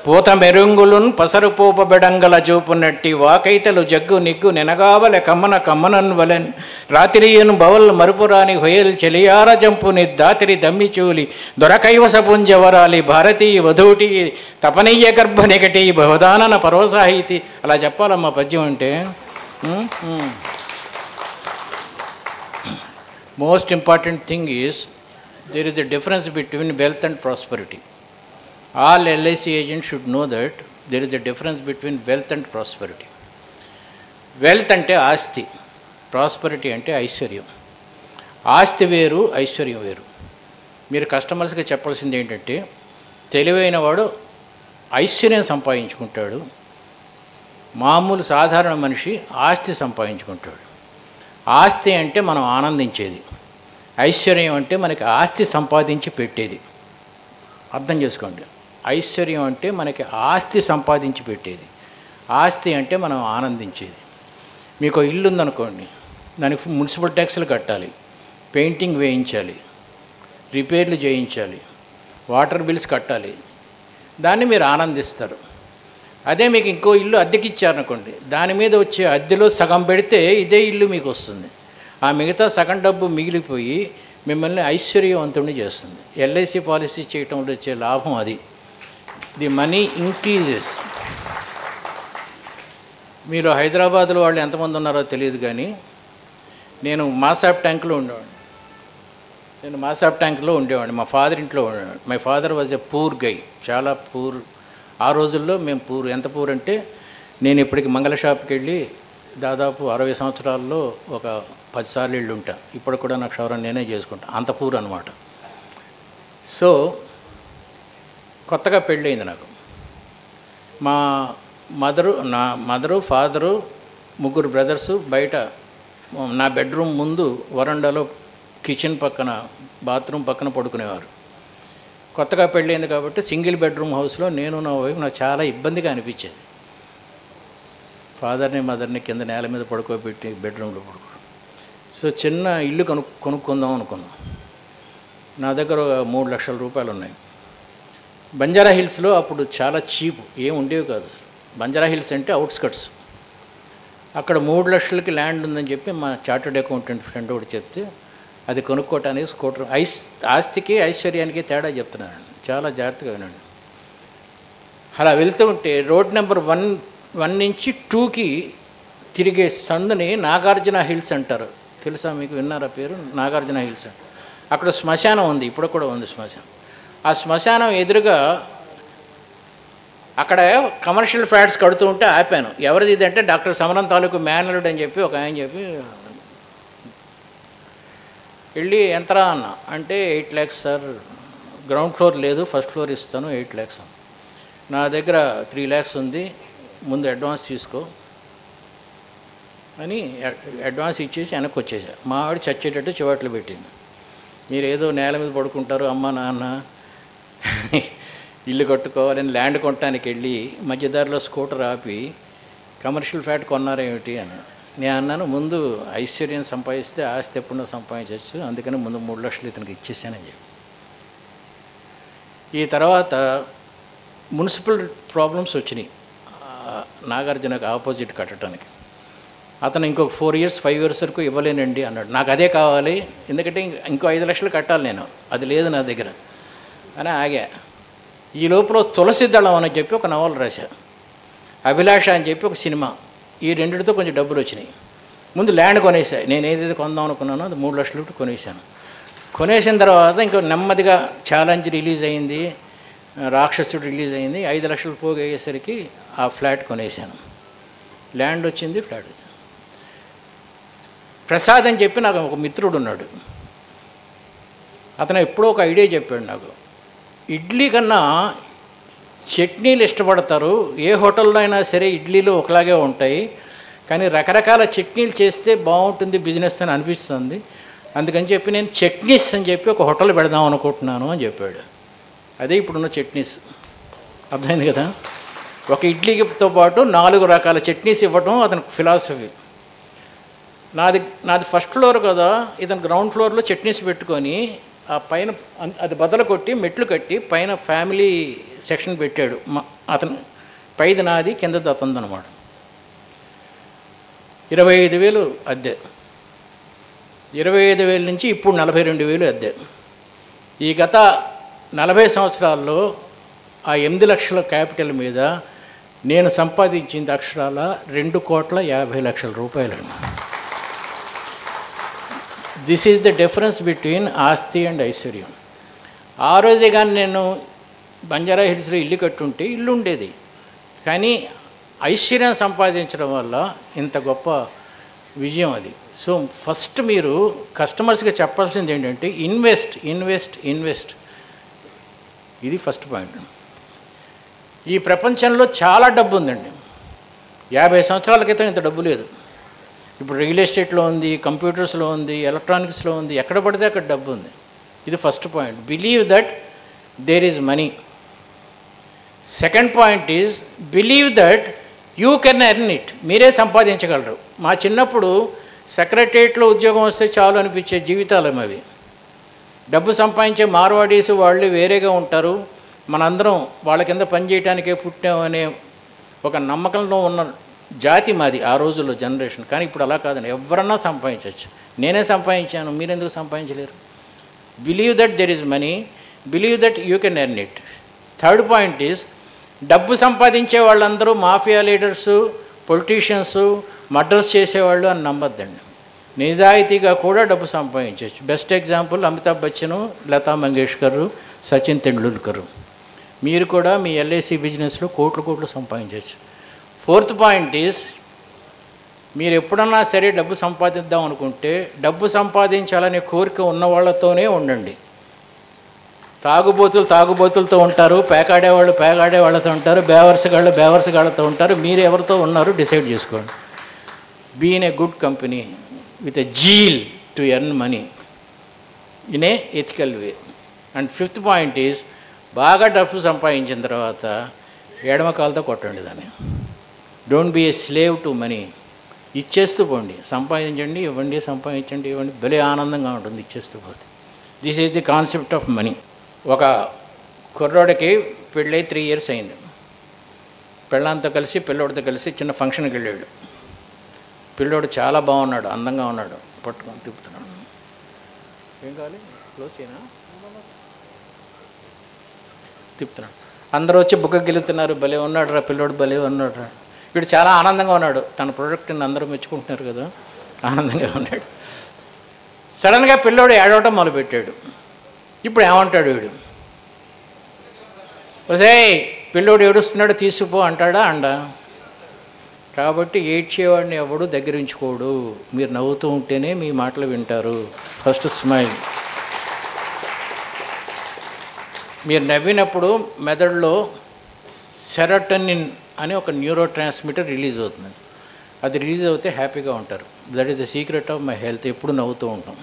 పూత మెరుంగులున్ పసరు పూప బెడంగల చూపునట్టి వాకైతలు జగ్గు నిగ్గు నెనగావలె కమ్మన కమ్మనన్ వలెన్ రాత్రియను బవల్ మరుపురాని హొయల్ చెలియార జంపుని దాతిరి దమ్మిచూలి దొరకైవస పుంజవరాలి భారతీయ వధూటి తపనీయ గర్భ నికటి భవదానన పరోసాహితి. అలా చెప్పాలమ్మా పద్యం అంటే. Most important thing is there is a difference between wealth and prosperity. All LIC agents should know that there is a difference between wealth and prosperity. Wealth ante ఆస్తి, prosperity అంటే ఐశ్వర్యం. ఆస్తి వేరు, ఐశ్వర్యం వేరు. మీరు కస్టమర్స్కి చెప్పాల్సింది ఏంటంటే, తెలివైన వాడు ఐశ్వర్యం సంపాదించుకుంటాడు, మామూలు సాధారణ మనిషి ఆస్తి సంపాదించుకుంటాడు. ఆస్తి అంటే మనం ఆనందించేది, ఐశ్వర్యం అంటే మనకి ఆస్తి సంపాదించి పెట్టేది. అర్థం చేసుకోండి. ఐశ్వర్యం అంటే మనకి ఆస్తి సంపాదించి పెట్టేది, ఆస్తి అంటే మనం ఆనందించేది. మీకు ఇల్లు ఉందనుకోండి, దానికి మున్సిపల్ ట్యాక్స్లు కట్టాలి, పెయింటింగ్ వేయించాలి, రిపేర్లు చేయించాలి, వాటర్ బిల్స్ కట్టాలి, దాన్ని మీరు ఆనందిస్తారు. అదే మీకు ఇంకో ఇల్లు అద్దెకి ఇచ్చారనుకోండి, దాని మీద వచ్చే అద్దెలో సగం పెడితే ఇదే ఇల్లు మీకు వస్తుంది. ఆ మిగతా సగం డబ్బు మిగిలిపోయి మిమ్మల్ని ఐశ్వర్యవంతుడిని చేస్తుంది. ఎల్ఐసి పాలసీ చేయటంలో వచ్చే లాభం అది. The money increases. మీరు హైదరాబాద్లో వాళ్ళు ఎంతమంది ఉన్నారో తెలియదు కానీ, నేను మాసాబ్ ట్యాంక్లో ఉండేవాడిని. మా ఫాదర్ ఇంట్లో ఉండేవాడిని. My father was a poor guy, చాలా పూర్. ఆ రోజుల్లో మేము పూర్. ఎంత పూర్ అంటే, నేను ఇప్పటికి మంగళ షాప్కి వెళ్ళి దాదాపు 60 సంవత్సరాల్లో ఒక 10 సార్లు ఇళ్ళు ఉంటా. ఇప్పుడు కూడా నాకు క్షవరం నేనే చేసుకుంటా, అంత పూర్ అనమాట. సో కొత్తగా పెళ్ళయింది నాకు. మా నా మదరు, ఫాదరు, 3 బ్రదర్సు బయట నా బెడ్రూమ్ ముందు వరండాలో కిచెన్ పక్కన, బాత్రూమ్ పక్కన పడుకునేవారు. కొత్తగా పెళ్ళయింది కాబట్టి సింగిల్ బెడ్రూమ్ హౌస్లో నేను నా వైఫ్. నాకు చాలా ఇబ్బందిగా అనిపించేది. ఫాదర్ని మదర్ని కింద నేల మీద పడుకోబెట్టి బెడ్రూమ్లో పడుకో. సో చిన్న ఇల్లు కొనుక్కుందాం అనుకున్నాం. నా దగ్గర 3 లక్షల రూపాయలు ఉన్నాయి. బంజారా హిల్స్లో అప్పుడు చాలా చీప్, ఏం ఉండేవి కాదు అసలు. బంజారా హిల్స్ అంటే అవుట్స్కట్స్. అక్కడ 3 లక్షలకి ల్యాండ్ ఉందని చెప్పి మా చార్టర్డ్ అకౌంటెంట్ ఫ్రెండ్ ఒకటి చెప్తే, అది కొనుక్కోవటానికి స్కూటర్. ఆస్తికి ఐశ్వర్యానికి తేడా చెప్తున్నాను, చాలా జాగ్రత్తగా వినండి. అలా వెళ్తూ ఉంటే రోడ్ నెంబర్ 1 నుంచి 2కి తిరిగే సందుని నాగార్జున హిల్స్ అంటారు. తెలుసా మీకు? విన్నారా పేరు? నాగార్జున హిల్స్. అక్కడ శ్మశానం ఉంది, ఇప్పుడు కూడా ఉంది శ్మశానం. ఆ శ్మశానం ఎదురుగా అక్కడ కమర్షియల్ ఫ్లాట్స్ కడుతూ ఉంటే ఆపాను. ఎవరిది ఇది అంటే, డాక్టర్ సమరం తాలూకు మేనలుడు అని చెప్పి ఒక ఆయన చెప్పి, వెళ్ళి ఎంతరా అన్న అంటే 8 lakhs సార్, గ్రౌండ్ ఫ్లోర్ లేదు, ఫస్ట్ ఫ్లోర్ ఇస్తాను, 8 lakhs. నా దగ్గర 3 lakhs ఉంది, ముందు అడ్వాన్స్ తీసుకో అని అడ్వాన్స్ ఇచ్చేసి వెనక్కి వచ్చేసా. మా ఆవిడ చచ్చేటట్టు చివాట్లు పెట్టింది. మీరు ఏదో నేల మీద పడుకుంటారు, అమ్మ నాన్న ఇల్లు కట్టుకోవాలని ల్యాండ్ కొనడానికి వెళ్ళి మధ్యదారిలో స్కూటర్ ఆపి కమర్షియల్ ఫ్లాట్ కొన్నారేమిటి అని. నేను అన్నాను, ముందు ఐశ్వర్యం సంపాదిస్తే ఆస్తి ఎప్పుడో సంపాదించవచ్చు, అందుకని ముందు 3 లక్షలు ఇతనికి ఇచ్చేసానని చెప్పి. ఈ తర్వాత మున్సిపల్ ప్రాబ్లమ్స్ వచ్చినాయి నాగార్జునకు ఆపోజిట్ కట్టడానికి. అతను ఇంకొక 4 years 5 years వరకు ఇవ్వలేనండి అన్నాడు. నాకు అదే కావాలి, ఎందుకంటే ఇంకో 5 లక్షలు కట్టాలి నేను, అది లేదు నా దగ్గర అని ఆగా. ఈ లోపల తులసి దళం అని చెప్పి ఒక నవల రాశా, అభిలాష అని చెప్పి ఒక సినిమా. ఈ రెండిటితో కొంచెం డబ్బులు వచ్చినాయి. ముందు ల్యాండ్ కొనేసా. నేను ఏదైతే కొందాం అనుకున్నానో అది 3 లక్షలు కొనేసాను. కొనేసిన తర్వాత ఇంకో నెమ్మదిగా ఛాలెంజ్ రిలీజ్ అయింది, రాక్షసుడు రిలీజ్ అయింది. 5 లక్షలు పోగయ్యేసరికి ఆ ఫ్లాట్ కొనేసాను. ల్యాండ్ వచ్చింది, ఫ్లాట్ వచ్చింది. ప్రసాద్ అని చెప్పి నాకు ఒక మిత్రుడు ఉన్నాడు. అతను ఎప్పుడో ఒక ఐడియా చెప్పాడు నాకు. ఇడ్లీ కన్నా చట్నీలు ఇష్టపడతారు, ఏ హోటల్లో అయినా సరే ఇడ్లీలు ఒకలాగే ఉంటాయి, కానీ రకరకాల చట్నీలు చేస్తే బాగుంటుంది బిజినెస్ అని అనిపిస్తుంది, అందుకని చెప్పి నేను చట్నీస్ అని చెప్పి ఒక హోటల్ పెడదాం అనుకుంటున్నాను అని చెప్పాడు. అదే ఇప్పుడున్న చట్నీస్. అర్థమైంది కదా? ఒక ఇడ్లీతో పాటు 4 రకాల చట్నీస్ ఇవ్వడం అతని ఫిలాసఫీ. నాది ఫస్ట్ ఫ్లోర్ కదా, ఇతను గ్రౌండ్ ఫ్లోర్లో చట్నీస్ పెట్టుకొని ఆ పైన అది బదలు కొట్టి మెట్లు కట్టి పైన ఫ్యామిలీ సెక్షన్ పెట్టాడు. అతను పైది నాది కిందది అతనిది అనమాట. 25,000 అద్దె. 25,000 నుంచి ఇప్పుడు 42,000 అద్దె. ఈ గత 40 సంవత్సరాల్లో ఆ 8 లక్షల క్యాపిటల్ మీద నేను సంపాదించింది అక్షరాల 2,50,00,000 రూపాయలండి. This is the difference between ఆస్తి అండ్ ఐశ్వర్యం. ఆ రోజే కానీ నేను బంజారా హిల్స్లో ఇల్లు కట్టుంటే ఇల్లు ఉండేది, కానీ ఐశ్వర్యం సంపాదించడం వల్ల ఇంత గొప్ప విజయం అది. సో ఫస్ట్ మీరు కస్టమర్స్కి చెప్పాల్సింది ఏంటంటే ఇన్వెస్ట్ ఇన్వెస్ట్ ఇన్వెస్ట్. ఇది ఫస్ట్ పాయింట్. ఈ ప్రపంచంలో చాలా డబ్బు ఉందండి. 50 సంవత్సరాల క్రితం ఇంత డబ్బు లేదు. ఇప్పుడు రియల్ ఎస్టేట్లో ఉంది, కంప్యూటర్స్లో ఉంది, ఎలక్ట్రానిక్స్లో ఉంది, ఎక్కడ పడితే అక్కడ డబ్బు ఉంది. ఇది first point. Believe that there is money. Second point is believe that you can earn it. మీరే సంపాదించగలరు. మా చిన్నప్పుడు సెక్రటరియట్లో ఉద్యోగం వస్తే చాలు అనిపించే జీవితాలు అవి. డబ్బు సంపాదించే మార్వాడీస్ వాళ్ళు వేరేగా ఉంటారు, మనందరం వాళ్ళ కింద పనిచేయడానికే పుట్టామనే ఒక నమ్మకంలో ఉన్న జాతి మాది ఆ రోజుల్లో జనరేషన్. కానీ ఇప్పుడు అలా కాదండి, ఎవరన్నా సంపాదించవచ్చు. నేనే సంపాదించాను, మీరెందుకు సంపాదించలేరు? Believe that there is money, believe that you can earn it. Third point is డబ్బు సంపాదించే వాళ్ళందరూ మాఫియా లీడర్సు, పొలిటీషియన్స్, మర్డర్స్ చేసేవాళ్ళు అని నమ్మద్దండి. నిజాయితీగా కూడా డబ్బు సంపాదించవచ్చు. Best example Amitabh Bachchan, Lata Mangeshkar, Sachin Tendulkar. మీరు కూడా మీ ఎల్ఐసి బిజినెస్లో కోట్లు సంపాదించవచ్చు. ఫోర్త్ పాయింట్ ఈజ్ మీరు ఎప్పుడన్నా సరే డబ్బు సంపాదిద్దాం అనుకుంటే డబ్బు సంపాదించాలనే కోరిక ఉన్న వాళ్ళతోనే ఉండండి. తాగుబోతులతో ఉంటారు, పేకాడే వాళ్ళతో ఉంటారు, బేవర్సగాళ్ళతో ఉంటారు. మీరు ఎవరితో ఉన్నారో డిసైడ్ చేసుకోండి. Be in a good company with a zeal to earn money in a ethical way. And fifth point is బాగా డబ్బు సంపాదించిన తర్వాత ఎడమ కాలుతో కొట్టండి దాన్ని. Don't be a slave to money. ఇచ్చేస్తూ పోండి, సంపాదించండి, సంపాదించండి, ఇవ్వండి. భలే ఆనందంగా ఉంటుంది ఇచ్చేస్తూ పోతే. This is the concept of money. ఒక కుర్రోడికి పెళ్ళై 3 years అయింది. పిల్లలతో కలిసి పిల్లోడితో కలిసి చిన్న ఫంక్షన్కి వెళ్ళాడు. పిల్లోడు చాలా బాగున్నాడు, అందంగా ఉన్నాడు. పట్టుకొని తిప్పుతున్నాడు. ఏం కావాలి? క్లోజ్ చేయనా? తిప్పుతున్నాడు. అందరూ వచ్చి బుగ్గ గెలుతున్నారు. భలే ఉన్నాడు రా పిల్లోడు, భలే ఉన్నాడు రా. వీడు చాలా ఆనందంగా ఉన్నాడు. తన ప్రోడక్ట్ని అందరూ మెచ్చుకుంటున్నారు కదా, ఆనందంగా ఉన్నాడు. సడన్గా పిల్లోడు ఏడవటం మొదలుపెట్టాడు. ఇప్పుడు ఏమంటాడు వీడు? ఒసేయ్ పిల్లోడు ఏడుస్తున్నాడు తీసుకుపో అంటాడా? అండా. కాబట్టి ఏడ్చేవాడిని ఎవడు దగ్గరించుకోడు. మీరు నవ్వుతూ ఉంటేనే మీ మాటలు వింటారు. First smile. మీరు నవ్వినప్పుడు మెదడులో సెరటోనిన్ అని ఒక న్యూరో ట్రాన్స్మిటర్ రిలీజ్ అవుతుంది. అది రిలీజ్ అవుతే హ్యాపీగా ఉంటారు. That is the secret of my health. ఎప్పుడు నవ్వుతూ ఉంటాం.